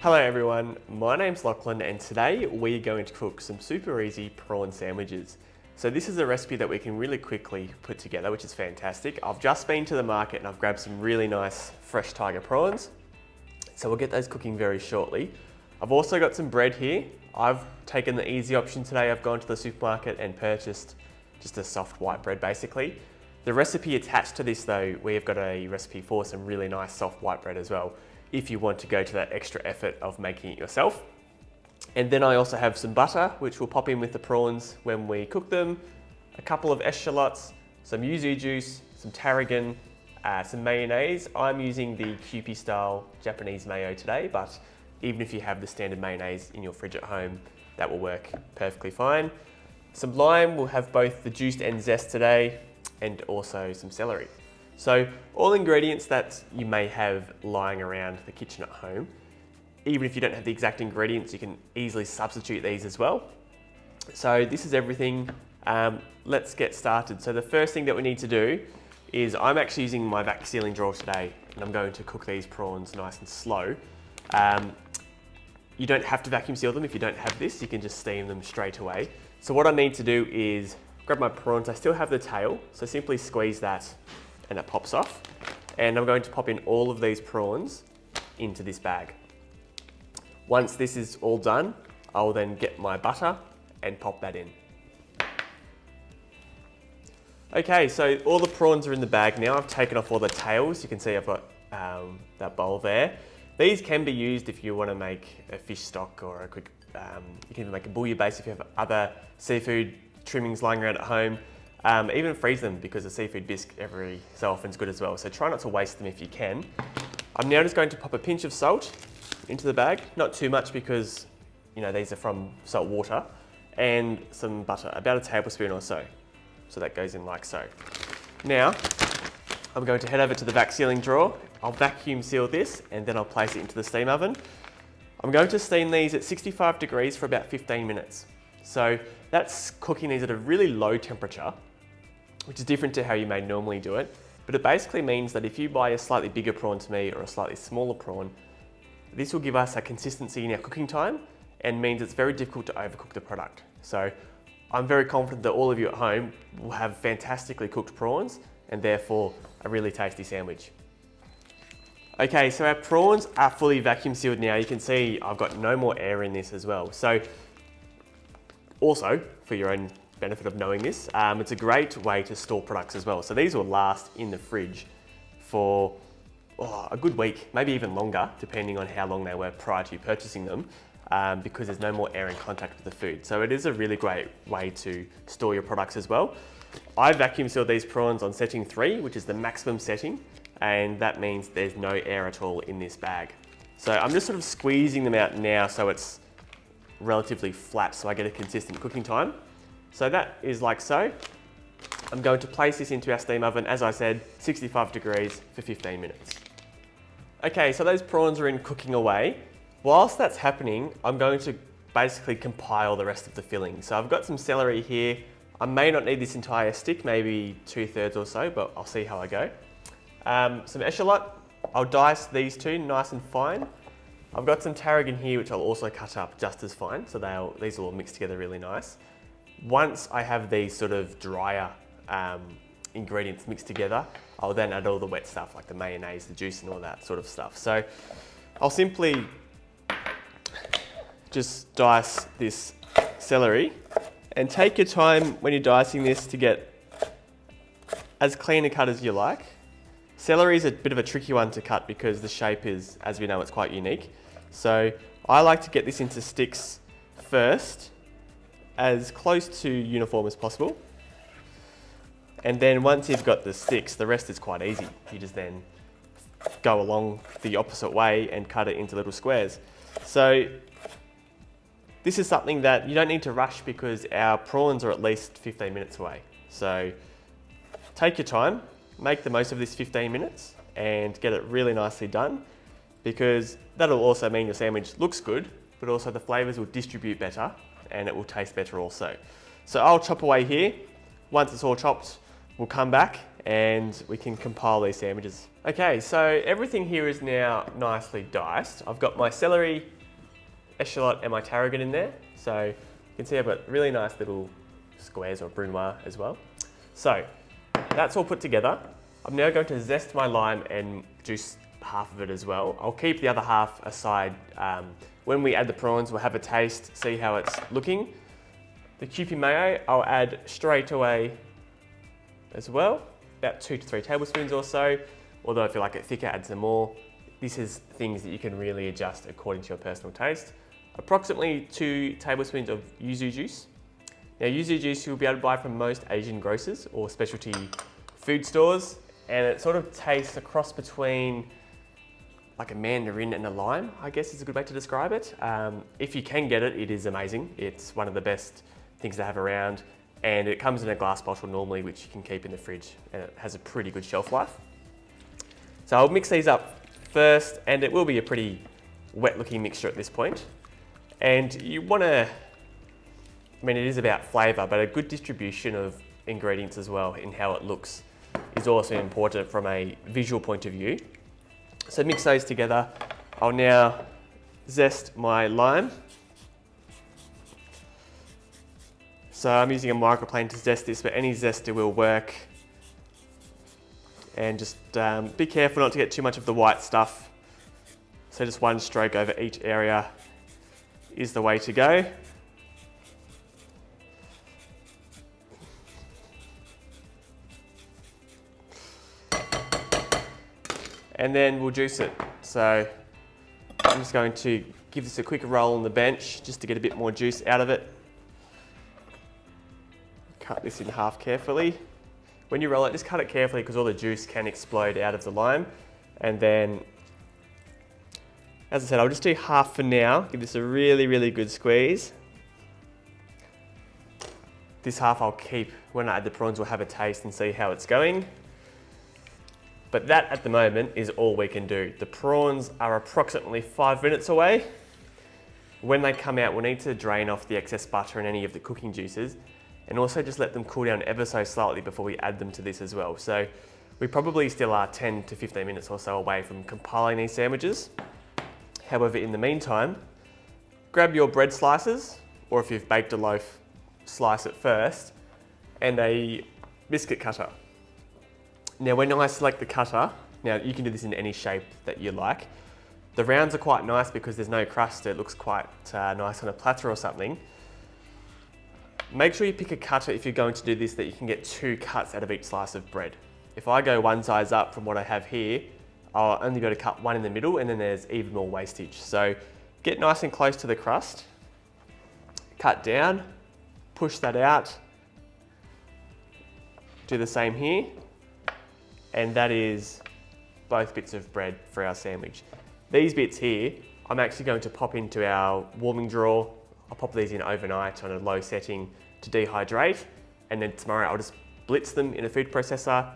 Hello everyone, my name's Lachlan and today we're going to cook some super easy prawn sandwiches. So this is a recipe that we can really quickly put together, which is fantastic. I've just been to the market and I've grabbed some really nice fresh tiger prawns. So we'll get those cooking very shortly. I've also got some bread here. I've taken the easy option today. I've gone to the supermarket and purchased just a soft white bread basically. The recipe attached to this though, we've got a recipe for some really nice soft white bread as well, if you want to go to that extra effort of making it yourself. And then I also have some butter, which we'll pop in with the prawns when we cook them, a couple of eschalots, some yuzu juice, some tarragon, some mayonnaise. I'm using the Kewpie style Japanese mayo today, but even if you have the standard mayonnaise in your fridge at home, that will work perfectly fine. Some lime, we'll have both the juice and zest today, and also some celery. So all ingredients that you may have lying around the kitchen at home. Even if you don't have the exact ingredients, you can easily substitute these as well. So this is everything. Let's get started. So the first thing that we need to do is I'm actually using my vac sealing drawer today and I'm going to cook these prawns nice and slow. You don't have to vacuum seal them if you don't have this, you can just steam them straight away. So what I need to do is grab my prawns. I still have the tail, so simply squeeze that and it pops off. And I'm going to pop in all of these prawns into this bag. Once this is all done, I'll then get my butter and pop that in. Okay, so all the prawns are in the bag now. I've taken off all the tails. You can see I've got that bowl there. These can be used if you want to make a fish stock or a quick, you can even make a bouillon base if you have other seafood trimmings lying around at home. Even freeze them because a seafood bisque every so often is good as well. So try not to waste them if you can. I'm now just going to pop a pinch of salt into the bag, not too much because these are from salt water, and some butter, about a tablespoon or so. So that goes in like so. Now, I'm going to head over to the vac sealing drawer. I'll vacuum seal this and then I'll place it into the steam oven. I'm going to steam these at 65 degrees for about 15 minutes. So that's cooking these at a really low temperature, which is different to how you may normally do it. But it basically means that if you buy a slightly bigger prawn to me or a slightly smaller prawn, this will give us a consistency in our cooking time and means it's very difficult to overcook the product. So I'm very confident that all of you at home will have fantastically cooked prawns and therefore a really tasty sandwich. Okay, so our prawns are fully vacuum sealed now. You can see I've got no more air in this as well. So also, for your own benefit of knowing this, it's a great way to store products as well. So these will last in the fridge for a good week, maybe even longer, depending on how long they were prior to you purchasing them, because there's no more air in contact with the food. So it is a really great way to store your products as well. I vacuum sealed these prawns on setting 3, which is the maximum setting, and that means there's no air at all in this bag. So I'm just sort of squeezing them out now so it's relatively flat so I get a consistent cooking time. So that is like so. I'm going to place this into our steam oven, as I said, 65 degrees for 15 minutes. Okay, so those prawns are in cooking away. Whilst that's happening, I'm going to basically compile the rest of the filling. So I've got some celery here. I may not need this entire stick, maybe 2/3 or so, but I'll see how I go. Some eschalot, I'll dice these two nice and fine. I've got some tarragon here, which I'll also cut up just as fine, so these will all mix together really nice. Once I have these sort of drier ingredients mixed together, I'll then add all the wet stuff like the mayonnaise, the juice and all that sort of stuff. So I'll simply just dice this celery and take your time when you're dicing this to get as clean a cut as you like. Celery is a bit of a tricky one to cut because the shape is, as we know, it's quite unique. So I like to get this into sticks first, as close to uniform as possible. And then once you've got the sticks, the rest is quite easy. You just then go along the opposite way and cut it into little squares. So this is something that you don't need to rush because our prawns are at least 15 minutes away. So take your time, make the most of this 15 minutes and get it really nicely done, because that'll also mean your sandwich looks good, but also the flavors will distribute better and it will taste better also. So I'll chop away here. Once it's all chopped, we'll come back and we can compile these sandwiches. Okay, so everything here is now nicely diced. I've got my celery, eschalot and my tarragon in there. So you can see I've got really nice little squares or brunoise as well. So that's all put together. I'm now going to zest my lime and juice half of it as well. I'll keep the other half aside. When we add the prawns, we'll have a taste, see how it's looking. The Kewpie mayo, I'll add straight away as well, about 2 to 3 tablespoons or so. Although if you like it thicker, add some more. This is things that you can really adjust according to your personal taste. Approximately 2 tablespoons of yuzu juice. Now yuzu juice you'll be able to buy from most Asian grocers or specialty food stores, and it sort of tastes a cross between like a mandarin and a lime, I guess is a good way to describe it. If you can get it, it is amazing. It's one of the best things to have around, and it comes in a glass bottle normally, which you can keep in the fridge, and it has a pretty good shelf life. So I'll mix these up first, and it will be a pretty wet looking mixture at this point. And you want to, I mean, it is about flavour, but a good distribution of ingredients as well in how it looks is also important from a visual point of view. So mix those together. I'll now zest my lime. So I'm using a microplane to zest this, but any zester will work. And just be careful not to get too much of the white stuff. So just one stroke over each area is the way to go. And then we'll juice it. So I'm just going to give this a quick roll on the bench just to get a bit more juice out of it. Cut this in half carefully. When you roll it, just cut it carefully because all the juice can explode out of the lime. And then, as I said, I'll just do half for now. Give this a really, really good squeeze. This half I'll keep. When I add the prawns, we'll have a taste and see how it's going. But that at the moment is all we can do. The prawns are approximately 5 minutes away. When they come out, we'll need to drain off the excess butter and any of the cooking juices, and also just let them cool down ever so slightly before we add them to this as well. So we probably still are 10 to 15 minutes or so away from compiling these sandwiches. However, in the meantime, grab your bread slices, or if you've baked a loaf, slice it first, and a biscuit cutter. Now when I select the cutter, now you can do this in any shape that you like. The rounds are quite nice because there's no crust, it looks quite nice on a platter or something. Make sure you pick a cutter if you're going to do this that you can get 2 cuts out of each slice of bread. If I go one size up from what I have here, I'll only be able to cut one in the middle, and then there's even more wastage. So get nice and close to the crust, cut down, push that out, do the same here. And that is both bits of bread for our sandwich. These bits here, I'm actually going to pop into our warming drawer. I'll pop these in overnight on a low setting to dehydrate. And then tomorrow I'll just blitz them in a food processor.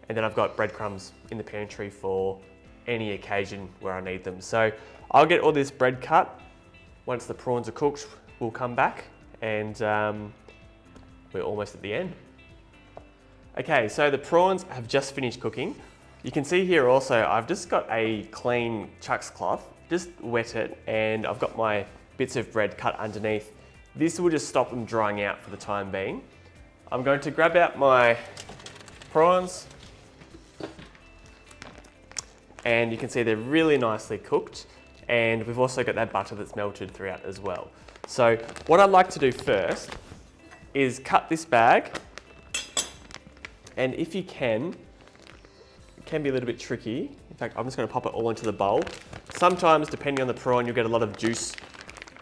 And then I've got breadcrumbs in the pantry for any occasion where I need them. So I'll get all this bread cut. Once the prawns are cooked, we'll come back, and we're almost at the end. Okay, so the prawns have just finished cooking. You can see here also, I've just got a clean chucks cloth, just wet it, and I've got my bits of bread cut underneath. This will just stop them drying out for the time being. I'm going to grab out my prawns, and you can see they're really nicely cooked, and we've also got that butter that's melted throughout as well. So what I'd like to do first is cut this bag. And if you can, it can be a little bit tricky. In fact, I'm just going to pop it all into the bowl. Sometimes, depending on the prawn, you'll get a lot of juice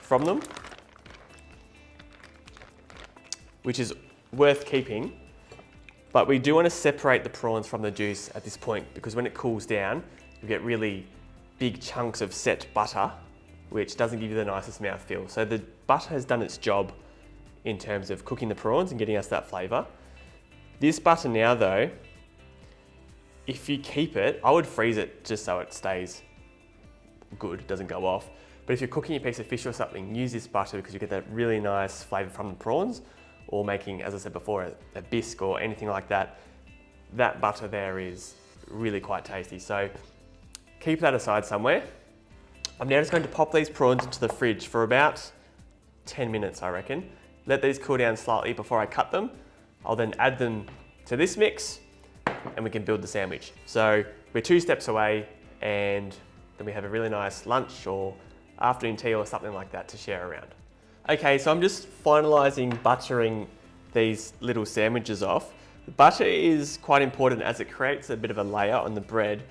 from them, which is worth keeping. But we do want to separate the prawns from the juice at this point, because when it cools down, you get really big chunks of set butter, which doesn't give you the nicest mouthfeel. So the butter has done its job in terms of cooking the prawns and getting us that flavour. This butter now though, if you keep it, I would freeze it just so it stays good, it doesn't go off. But if you're cooking a piece of fish or something, use this butter because you get that really nice flavour from the prawns, or making, as I said before, a bisque or anything like that. that butter there is really quite tasty. So keep that aside somewhere. I'm now just going to pop these prawns into the fridge for about 10 minutes, I reckon. Let these cool down slightly before I cut them. I'll then add them to this mix and we can build the sandwich. So we're 2 steps away, and then we have a really nice lunch or afternoon tea or something like that to share around. Okay, so I'm just finalizing buttering these little sandwiches off. The butter is quite important as it creates a bit of a layer on the bread,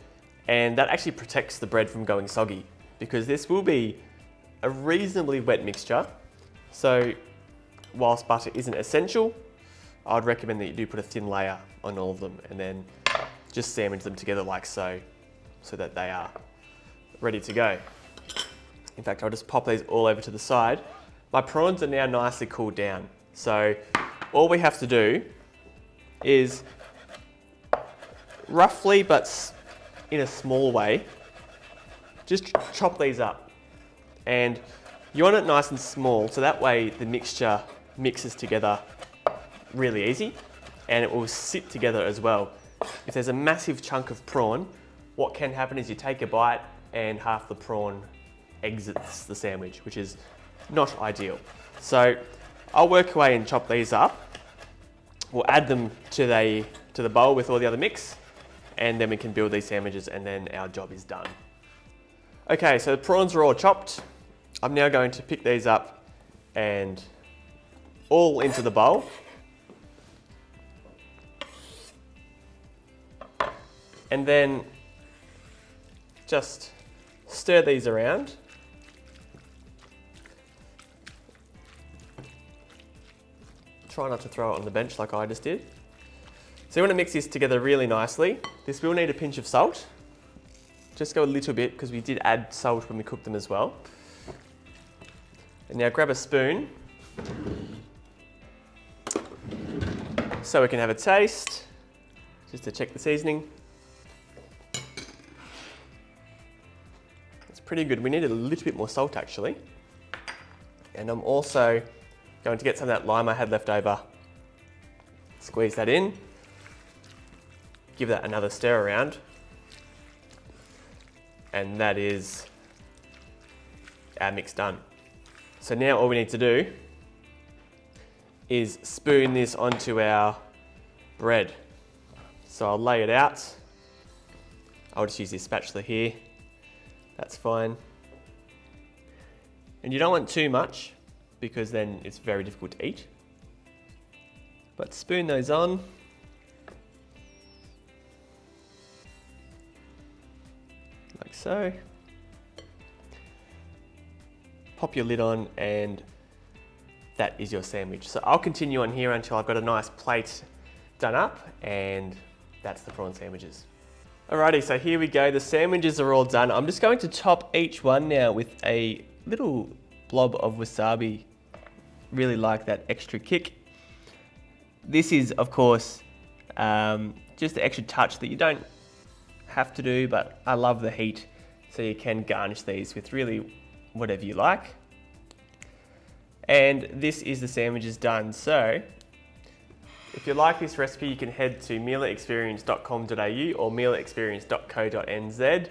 and that actually protects the bread from going soggy, because this will be a reasonably wet mixture. So whilst butter isn't essential, I'd recommend that you do put a thin layer on all of them and then just sandwich them together like so, so that they are ready to go. In fact, I'll just pop these all over to the side. My prawns are now nicely cooled down. So all we have to do is roughly, but in a small way, just chop these up. And you want it nice and small, so that way the mixture mixes together really easy, and it will sit together as well. If there's a massive chunk of prawn, what can happen is you take a bite and half the prawn exits the sandwich, which is not ideal. So I'll work away and chop these up. We'll add them to the bowl with all the other mix, and then we can build these sandwiches, and then our job is done. Okay, so the prawns are all chopped. I'm now going to pick these up and all into the bowl. And then just stir these around. Try not to throw it on the bench like I just did. So you want to mix this together really nicely. This will need a pinch of salt. Just go a little bit, because we did add salt when we cooked them as well. And now grab a spoon so we can have a taste, just to check the seasoning. It's pretty good. We need a little bit more salt actually. And I'm also going to get some of that lime I had left over, squeeze that in, give that another stir around, and that is our mix done. So now all we need to do is spoon this onto our bread. So I'll lay it out. I'll just use this spatula here. That's fine. And you don't want too much, because then it's very difficult to eat. But spoon those on. Like so. Pop your lid on, and that is your sandwich. So I'll continue on here until I've got a nice plate done up, and that's the prawn sandwiches. Alrighty, so here we go. The sandwiches are all done. I'm just going to top each one now with a little blob of wasabi. Really like that extra kick. This is, of course, just the extra touch that you don't have to do, but I love the heat, so you can garnish these with really whatever you like. And this is the sandwiches done. So if you like this recipe, you can head to mieleexperience.com.au or mieleexperience.co.nz.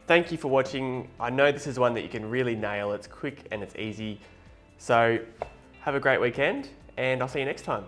Thank you for watching. I know this is one that you can really nail. It's quick and it's easy. So have a great weekend, and I'll see you next time.